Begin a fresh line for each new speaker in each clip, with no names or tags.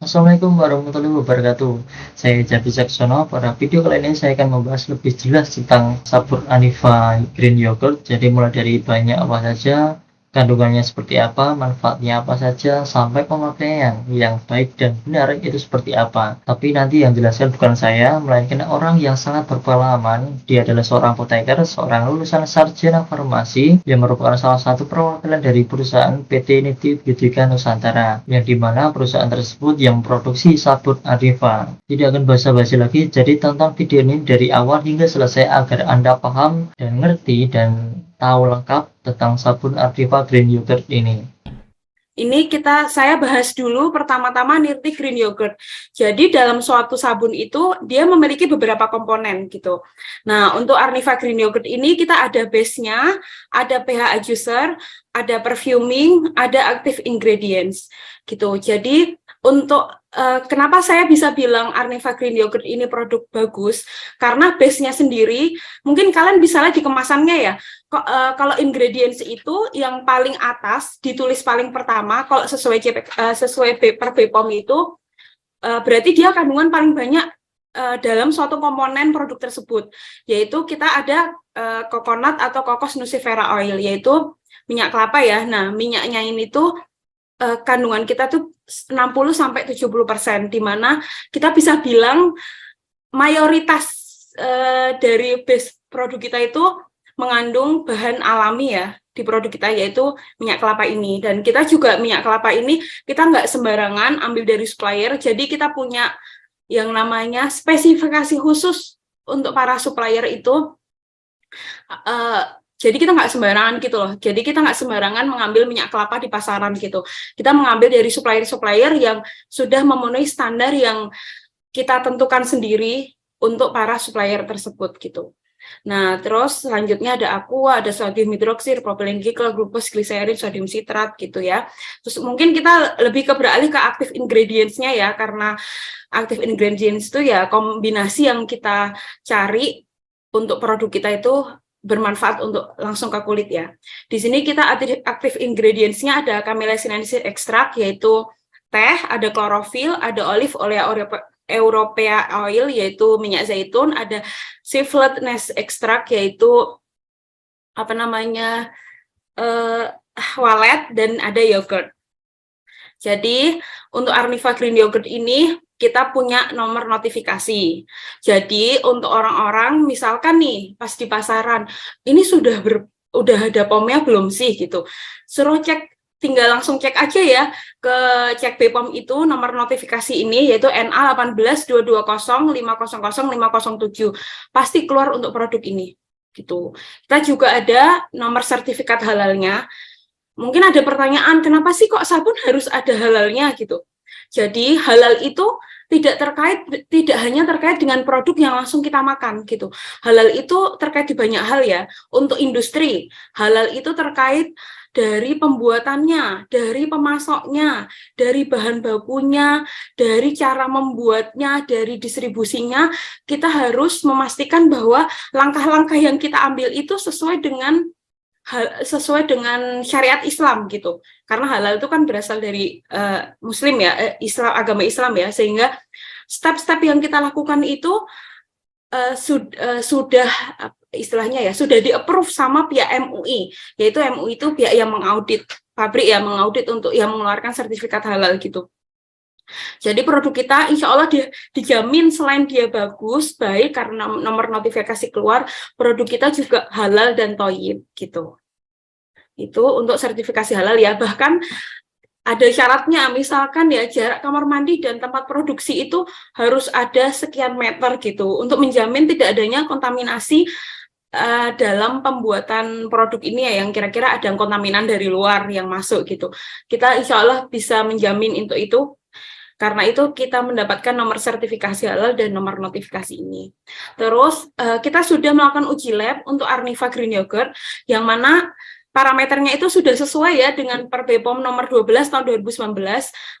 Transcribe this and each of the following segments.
Assalamualaikum warahmatullahi wabarakatuh. Saya Jadi Caksono. Pada video kali ini saya akan membahas lebih jelas tentang sabun Anifa Green Yogurt. Jadi mulai dari banyak apa saja, kandungannya seperti apa, manfaatnya apa saja, sampai pemakaian yang baik dan benar itu seperti apa. Tapi nanti yang jelaskan bukan saya, melainkan orang yang sangat berpengalaman. Dia adalah seorang apoteker, seorang lulusan sarjana farmasi yang merupakan salah satu perwakilan dari perusahaan PT Niti Beautika Nusantara, yang dimana perusahaan tersebut yang memproduksi sabun Anifa. Tidak akan basa-basi lagi, jadi tonton video ini dari awal hingga selesai agar Anda paham dan ngerti dan tahu lengkap tentang sabun Anifa Green Yogurt ini.
Ini saya bahas dulu pertama-tama Nirti Green Yogurt. Jadi dalam suatu sabun itu dia memiliki beberapa komponen gitu. Nah, untuk Arniva Green Yogurt ini kita ada base-nya, ada pH adjuster, ada perfuming, ada active ingredients gitu. Jadi untuk kenapa saya bisa bilang Arniva Green Yogurt ini produk bagus? Karena base-nya sendiri, mungkin kalian bisa lihat di kemasannya ya. Kalau ingredients itu yang paling atas ditulis paling pertama, kalau sesuai per BPOM itu berarti dia kandungan paling banyak dalam suatu komponen produk tersebut, yaitu kita ada coconut atau Cocos nucifera oil, yaitu minyak kelapa ya. Nah, minyaknya ini tuh kandungan kita tuh 60-70%, di mana kita bisa bilang mayoritas dari base produk kita itu mengandung bahan alami ya di produk kita, yaitu minyak kelapa ini. Dan kita juga minyak kelapa ini kita nggak sembarangan ambil dari supplier, jadi kita punya yang namanya spesifikasi khusus untuk para supplier itu. Jadi kita nggak sembarangan gitu loh. Jadi kita nggak sembarangan mengambil minyak kelapa di pasaran gitu. Kita mengambil dari supplier-supplier yang sudah memenuhi standar yang kita tentukan sendiri untuk para supplier tersebut gitu. Nah, terus selanjutnya ada aqua, ada sodium hidroksida, propylene glycol, glukos, gliserin, sodium sitrat gitu ya. Terus mungkin kita lebih beralih ke active ingredients-nya ya, karena active ingredients itu ya kombinasi yang kita cari untuk produk kita itu bermanfaat untuk langsung ke kulit ya. Di sini kita active ingredients-nya ada camellia sinensis extract, yaitu teh, ada klorofil, ada olive olea Europea oil, yaitu minyak zaitun, ada Seafood Nest extract, yaitu apa namanya walet, dan ada yogurt. Jadi untuk Arniva Green Yogurt ini kita punya nomor notifikasi. Jadi untuk orang-orang misalkan nih pas di pasaran ini udah ada POM-nya belum sih gitu, suruh cek, tinggal langsung cek aja ya ke cek BPOM itu nomor notifikasi ini, yaitu NA 182205000507, pasti keluar untuk produk ini gitu. Kita juga ada nomor sertifikat halalnya. Mungkin ada pertanyaan, kenapa sih kok sabun harus ada halalnya gitu? Jadi halal itu tidak hanya terkait dengan produk yang langsung kita makan gitu. Halal itu terkait di banyak hal ya. Untuk industri, halal itu terkait dari pembuatannya, dari pemasoknya, dari bahan bakunya, dari cara membuatnya, dari distribusinya. Kita harus memastikan bahwa langkah-langkah yang kita ambil itu sesuai dengan syariat Islam gitu. Karena halal itu kan berasal dari Muslim ya, agama Islam ya, sehingga step-step yang kita lakukan itu sudah istilahnya ya sudah di-approve sama pihak MUI, yaitu MUI itu pihak yang mengaudit pabrik ya, mengaudit untuk yang mengeluarkan sertifikat halal gitu. Jadi produk kita insya Allah dijamin selain dia bagus, baik karena nomor notifikasi keluar, produk kita juga halal dan thayyib gitu. Itu untuk sertifikasi halal ya. Bahkan ada syaratnya, misalkan ya jarak kamar mandi dan tempat produksi itu harus ada sekian meter gitu, untuk menjamin tidak adanya kontaminasi dalam pembuatan produk ini ya, yang kira-kira ada kontaminan dari luar yang masuk gitu. Kita insya Allah bisa menjamin untuk itu. Karena itu kita mendapatkan nomor sertifikasi halal dan nomor notifikasi ini. Terus kita sudah melakukan uji lab untuk Arniva Green Yogurt, yang mana parameternya itu sudah sesuai ya dengan per BPOM nomor 12 tahun 2019.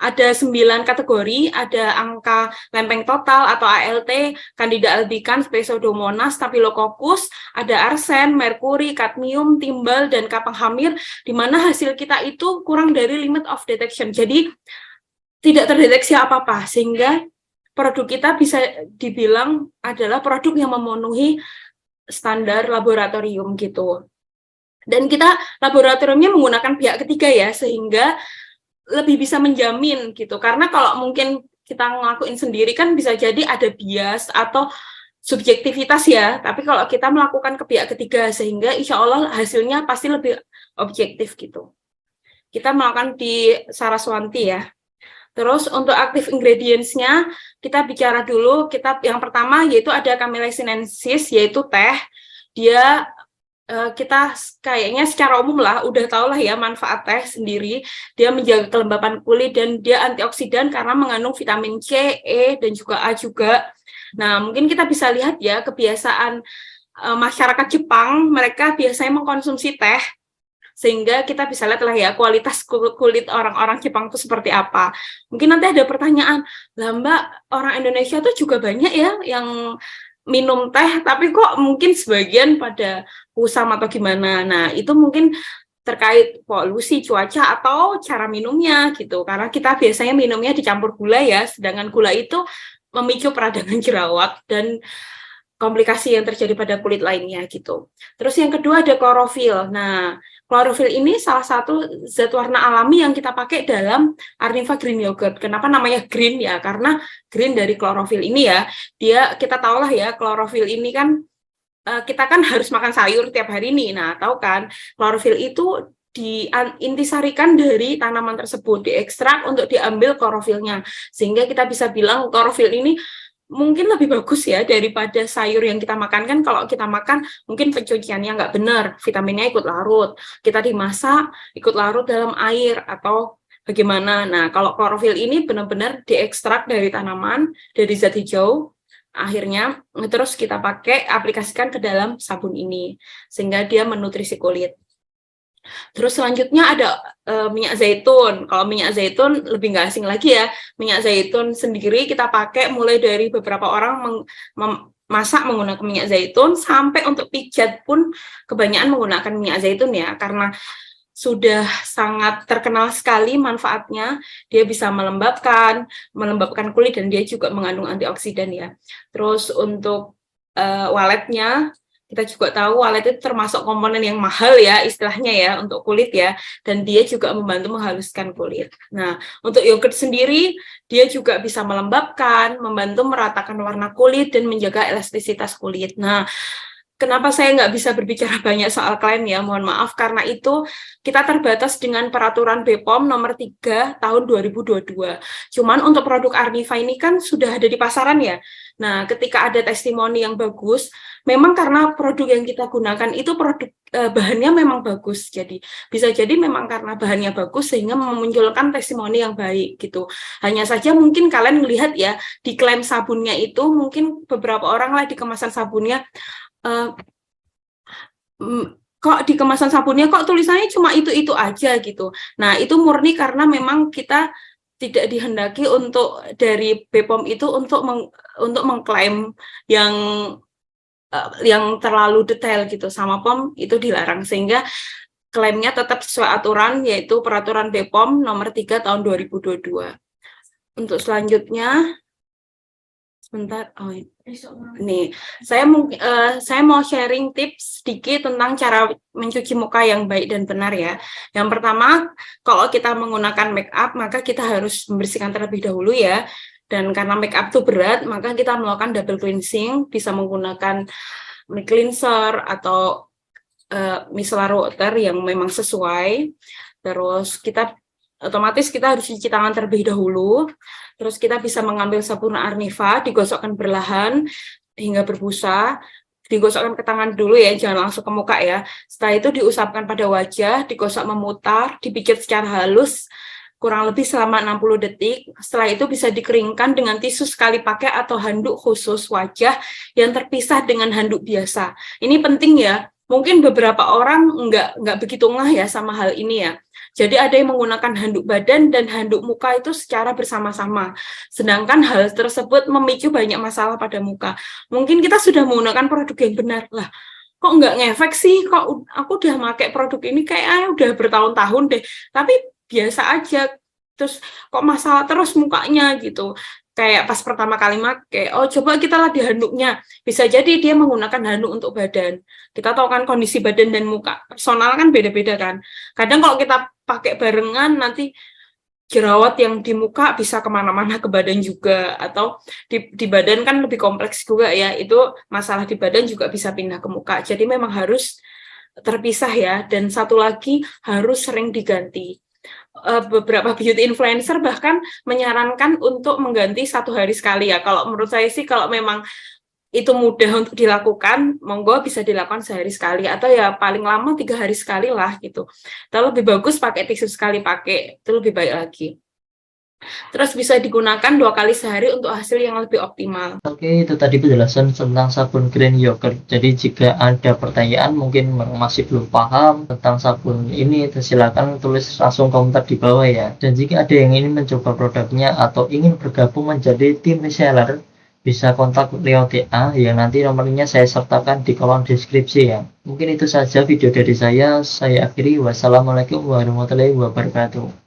Ada 9 kategori, ada angka lempeng total atau ALT, Candida albicans, Pseudomonas, Staphylococcus, ada arsen, merkuri, kadmium, timbal, dan kapang hamir, di mana hasil kita itu kurang dari limit of detection. Jadi tidak terdeteksi apa-apa, sehingga produk kita bisa dibilang adalah produk yang memenuhi standar laboratorium gitu. Dan kita laboratoriumnya menggunakan pihak ketiga ya, sehingga lebih bisa menjamin gitu. Karena kalau mungkin kita ngelakuin sendiri kan bisa jadi ada bias atau subjektivitas ya, tapi kalau kita melakukan ke pihak ketiga, sehingga insya Allah hasilnya pasti lebih objektif gitu. Kita melakukan di Saraswanti ya. Terus untuk active ingredients-nya, kita bicara dulu, kita yang pertama yaitu ada Camellia sinensis, yaitu teh. Dia kita kayaknya secara umum lah, udah tau lah ya manfaat teh sendiri. Dia menjaga kelembapan kulit dan dia antioksidan karena mengandung vitamin C, E, dan juga A juga. Nah, mungkin kita bisa lihat ya kebiasaan masyarakat Jepang, mereka biasanya mengkonsumsi teh, sehingga kita bisa lihat lah ya kualitas kulit orang-orang Jepang itu seperti apa. Mungkin nanti ada pertanyaan, lah Mbak, orang Indonesia tuh juga banyak ya yang minum teh, tapi kok mungkin sebagian pada kusam atau gimana. Nah, itu mungkin terkait polusi cuaca atau cara minumnya gitu. Karena kita biasanya minumnya dicampur gula ya, sedangkan gula itu memicu peradangan jerawat dan komplikasi yang terjadi pada kulit lainnya gitu. Terus yang kedua ada klorofil. Nah, klorofil ini salah satu zat warna alami yang kita pakai dalam Arniva Green Yogurt. Kenapa namanya green ya? Karena green dari klorofil ini ya. Kita tahu lah ya, klorofil ini kan kita kan harus makan sayur tiap hari nih. Nah, tahu kan, klorofil itu diintisarikan dari tanaman tersebut, diekstrak untuk diambil klorofilnya. Sehingga kita bisa bilang klorofil ini mungkin lebih bagus ya daripada sayur yang kita makan. Kan kalau kita makan mungkin pencuciannya nggak benar, vitaminnya ikut larut, kita dimasak ikut larut dalam air atau bagaimana. Nah, kalau klorofil ini benar-benar diekstrak dari tanaman, dari zat hijau, akhirnya terus kita pakai aplikasikan ke dalam sabun ini sehingga dia menutrisi kulit. Terus selanjutnya ada minyak zaitun. Kalau minyak zaitun lebih nggak asing lagi ya. Minyak zaitun sendiri kita pakai mulai dari beberapa orang masak menggunakan minyak zaitun, sampai untuk pijat pun kebanyakan menggunakan minyak zaitun ya. Karena sudah sangat terkenal sekali manfaatnya. Dia bisa melembabkan kulit dan dia juga mengandung antioksidan ya. Terus untuk waletnya, kita juga tahu walet itu termasuk komponen yang mahal ya istilahnya ya untuk kulit ya, dan dia juga membantu menghaluskan kulit. Nah, untuk yogurt sendiri dia juga bisa melembabkan, membantu meratakan warna kulit dan menjaga elastisitas kulit. Nah, kenapa saya nggak bisa berbicara banyak soal klaim ya, mohon maaf, karena itu kita terbatas dengan peraturan BPOM nomor 3 tahun 2022. Cuman untuk produk Arniva ini kan sudah ada di pasaran ya. Nah, ketika ada testimoni yang bagus, memang karena produk yang kita gunakan itu produk bahannya memang bagus. Jadi bisa jadi memang karena bahannya bagus sehingga memunculkan testimoni yang baik gitu. Hanya saja mungkin kalian melihat ya di klaim sabunnya itu mungkin beberapa orang lah di kemasan sabunnya kok di kemasan sabunnya kok tulisannya cuma itu aja gitu. Nah, itu murni karena memang kita tidak dihendaki untuk dari BPOM itu untuk mengklaim yang terlalu detail gitu, sama POM itu dilarang, sehingga klaimnya tetap sesuai aturan yaitu peraturan BPOM nomor 3 tahun 2022. Untuk selanjutnya sebentar, nih saya mau sharing tips sedikit tentang cara mencuci muka yang baik dan benar ya. Yang pertama, kalau kita menggunakan make up maka kita harus membersihkan terlebih dahulu ya. Dan karena make up itu berat, maka kita melakukan double cleansing, bisa menggunakan cleanser atau micellar water yang memang sesuai. Terus otomatis kita harus cuci tangan terlebih dahulu. Terus kita bisa mengambil sabun Arniva, digosokkan perlahan hingga berbusa. Digosokkan ke tangan dulu ya, jangan langsung ke muka ya. Setelah itu diusapkan pada wajah, digosok memutar, dipijat secara halus, kurang lebih selama 60 detik. Setelah itu bisa dikeringkan dengan tisu sekali pakai atau handuk khusus wajah yang terpisah dengan handuk biasa. Ini penting ya. Mungkin beberapa orang nggak begitu ngeh ya sama hal ini ya. Jadi ada yang menggunakan handuk badan dan handuk muka itu secara bersama-sama. Sedangkan hal tersebut memicu banyak masalah pada muka. Mungkin kita sudah menggunakan produk yang benar. Lah, kok nggak ngefek sih? Kok aku udah pakai produk ini kayaknya udah bertahun-tahun deh. Tapi biasa aja. terus kok masalah terus mukanya gitu. Kayak pas pertama kali pakai, oh coba kita latih handuknya. Bisa jadi dia menggunakan handuk untuk badan. Kita tahu kan kondisi badan dan muka personal kan beda-beda kan. Kadang kalau kita pakai barengan nanti jerawat yang di muka bisa kemana-mana ke badan juga, atau di badan kan lebih kompleks juga ya, itu masalah di badan juga bisa pindah ke muka. Jadi memang harus terpisah ya, dan satu lagi harus sering diganti. Beberapa beauty influencer bahkan menyarankan untuk mengganti 1 hari sekali ya. Kalau menurut saya sih kalau memang itu mudah untuk dilakukan, monggo bisa dilakukan sehari sekali, atau ya paling lama 3 hari sekali lah gitu. Atau lebih bagus pakai tisu sekali pakai, itu lebih baik lagi. Terus bisa digunakan 2 kali sehari untuk hasil yang lebih optimal.
Oke, itu tadi penjelasan tentang sabun Green Yogurt. Jadi jika ada pertanyaan mungkin masih belum paham tentang sabun ini, silakan tulis langsung komentar di bawah ya. Dan jika ada yang ingin mencoba produknya atau ingin bergabung menjadi tim reseller, bisa kontak lewat TA yang nanti nomornya saya sertakan di kolom deskripsi ya. Mungkin itu saja video dari saya akhiri. Wassalamualaikum warahmatullahi wabarakatuh.